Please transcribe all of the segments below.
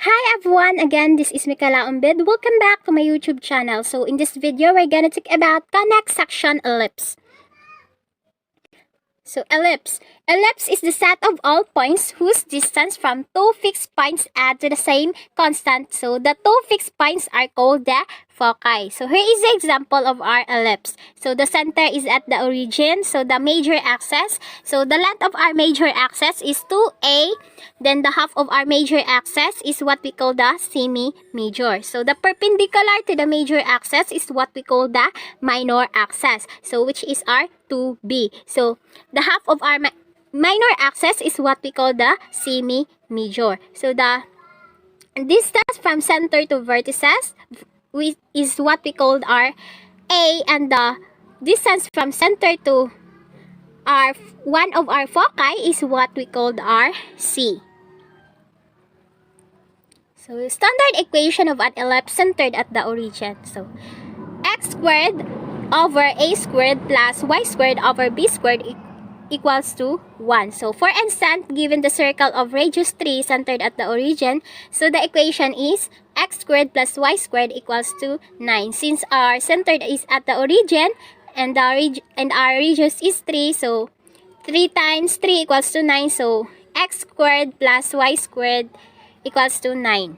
Hi everyone, again this is Mikala Umbid. Welcome back to my YouTube channel. So in this video, we're gonna talk about Conic section ellipse. So ellipse. Ellipse is the set of all points whose distance from two fixed points add to the same constant. So the two fixed points are called the foci. So here is the example of our ellipse. So the center is at the origin. So the major axis. So the length of our major axis is 2a. Then the half of our major axis is what we call the semi-major. So the perpendicular to the major axis is what we call the minor axis. So which is our 2b. So the half of our minor axis is what we call the semi-major. So the distance from center to vertices is what we call our A, and the distance from center to one of our foci is what we called our C. So standard equation of an ellipse centered at the origin. So x squared over a squared plus y squared over b squared equals to 1. So for instance, given the circle of radius 3 centered at the origin, so the equation is x squared plus y squared equals to 9. Since our center is at the origin and our radius is 3, so 3 times 3 equals to 9. So x squared plus y squared equals to 9.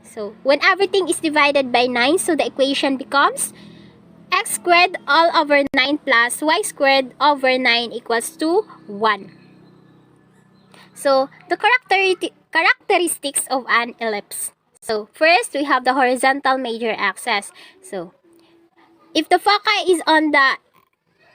So when everything is divided by 9, so the equation becomes x squared all over 9 plus y squared over 9 equals to 1. So the characteristics of an ellipse. So first, we have the horizontal major axis. So if the foci is on the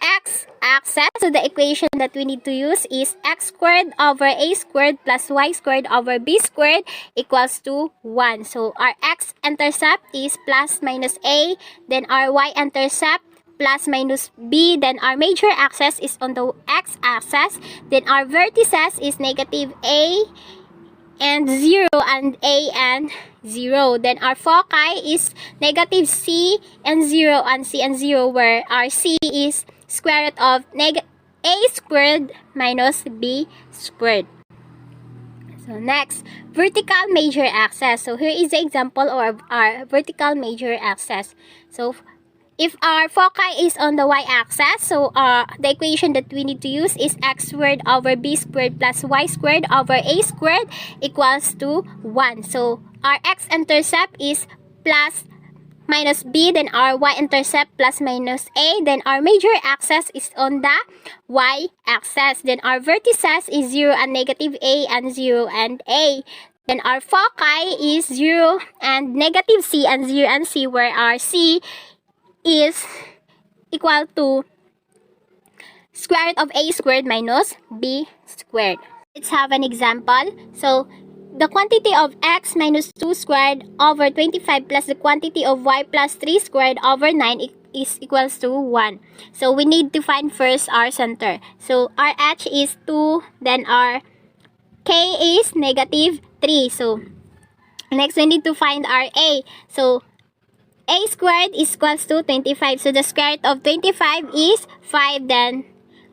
x-axis, so the equation that we need to use is x squared over a squared plus y squared over b squared equals to 1. So our x-intercept is plus minus a, then our y-intercept plus minus b, then our major axis is on the x-axis, then our vertices is negative a and 0 and a and 0. Then our foci is negative c and 0 and c and 0, where our c is square root of a squared minus b squared. So next, vertical major axis. So here is the example of our vertical major axis. So if our foci is on the y-axis, so the equation that we need to use is x squared over b squared plus y squared over a squared equals to 1. So our x-intercept is plus minus b, then our y-intercept plus minus a, then our major axis is on the y-axis, then our vertices is 0 and negative a and 0 and a, then our foci is 0 and negative c and 0 and c, where our c is equal to square root of a squared minus b squared. Let's have an example. So the quantity of x minus 2 squared over 25 plus the quantity of y plus 3 squared over 9 is equals to 1. So we need to find first our center. So our h is 2, then our k is negative 3. So next we need to find our a. So a squared is equals to 25. So the square root of 25 is 5. Then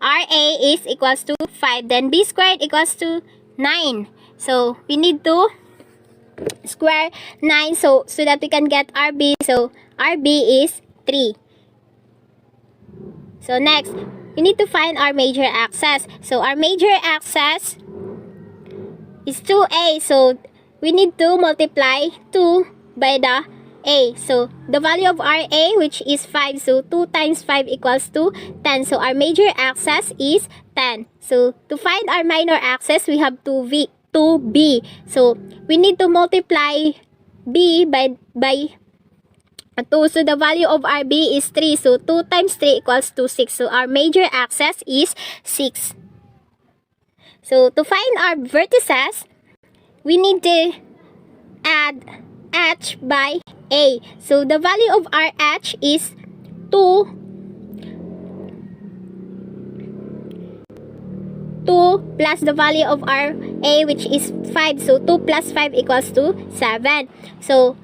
our a is equals to 5. Then b squared equals to 9. So we need to square 9 so that we can get RB. So RB is 3. So next, we need to find our major axis. So our major axis is 2a. So we need to multiply 2 by the a. So the value of our a, which is 5. So 2 times 5 equals to 10. So our major axis is 10. So to find our minor axis, we have 2b. So we need to multiply b by 2. So the value of our b is 3. So 2 times 3 equals to 6. So our major axis is 6. So to find our vertices, we need to add h by a. So the value of our h is 2 plus the value of our a, which is 5. So 2 plus 5 equals to 7. So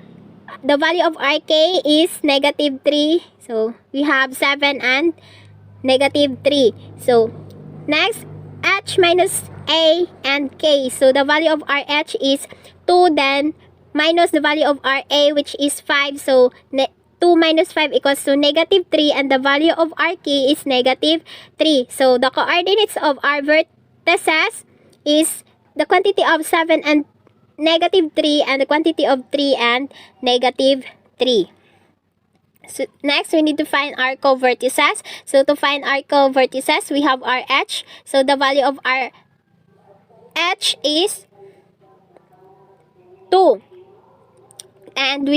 the value of our k is negative 3. So we have 7 and negative 3. So next, h minus a and k. So the value of our h is 2, then minus the value of RA, which is 5. So, 2 minus 5 equals to negative 3, and the value of RK is negative 3. So, the coordinates of our vertices is the quantity of 7 and negative 3, and the quantity of 3 and negative 3. So, next, we need to find our co-vertices. So, to find our co-vertices, we have our H. So, the value of our H is 2. And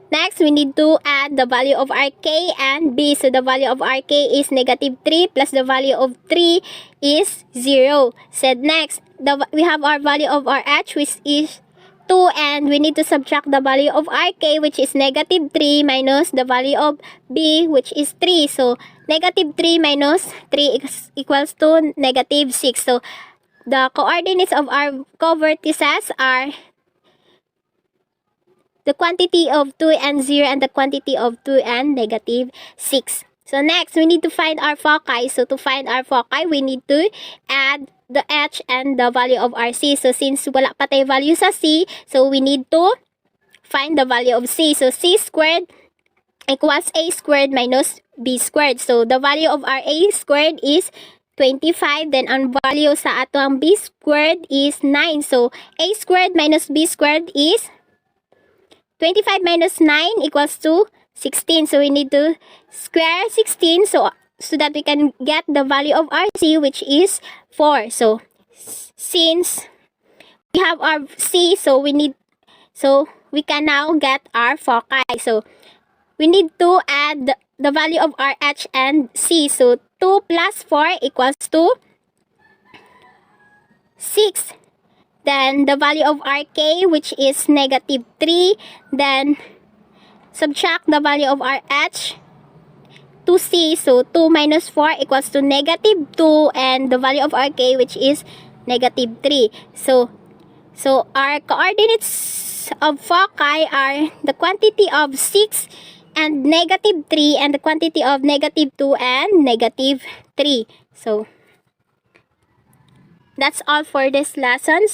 next, we need to add the value of our K and B. So, the value of our K is negative 3 plus the value of 3 is 0. So, next, we have our value of our H, which is 2, and we need to subtract the value of RK, which is negative 3, minus the value of B, which is 3. So, negative 3 minus 3 equals to negative 6. So, the coordinates of our co-vertices are the quantity of 2 and 0 and the quantity of 2 and negative 6. So, next, we need to find our foci. So, to find our foci, we need to add the H and the value of our C. So, since wala pa tayo value sa C, so we need to find the value of C. So, C squared equals A squared minus B squared. So, the value of our A squared is 25. Then, ang value sa atong B squared is 9. So, A squared minus B squared is 25 minus 9 equals to 16. So, we need to square 16 so that we can get the value of our C, which is 4. So, since we have our C, so we can now get our foci. So, we need to add the value of our H and C. So, 2 plus 4 equals to 6. Then, the value of RK, which is negative 3. Then, subtract the value of our H to C. So, 2 minus 4 equals to negative 2. And the value of RK, which is negative 3. So our coordinates of foci are the quantity of 6 and negative 3, and the quantity of negative 2 and negative 3. So, that's all for this lesson.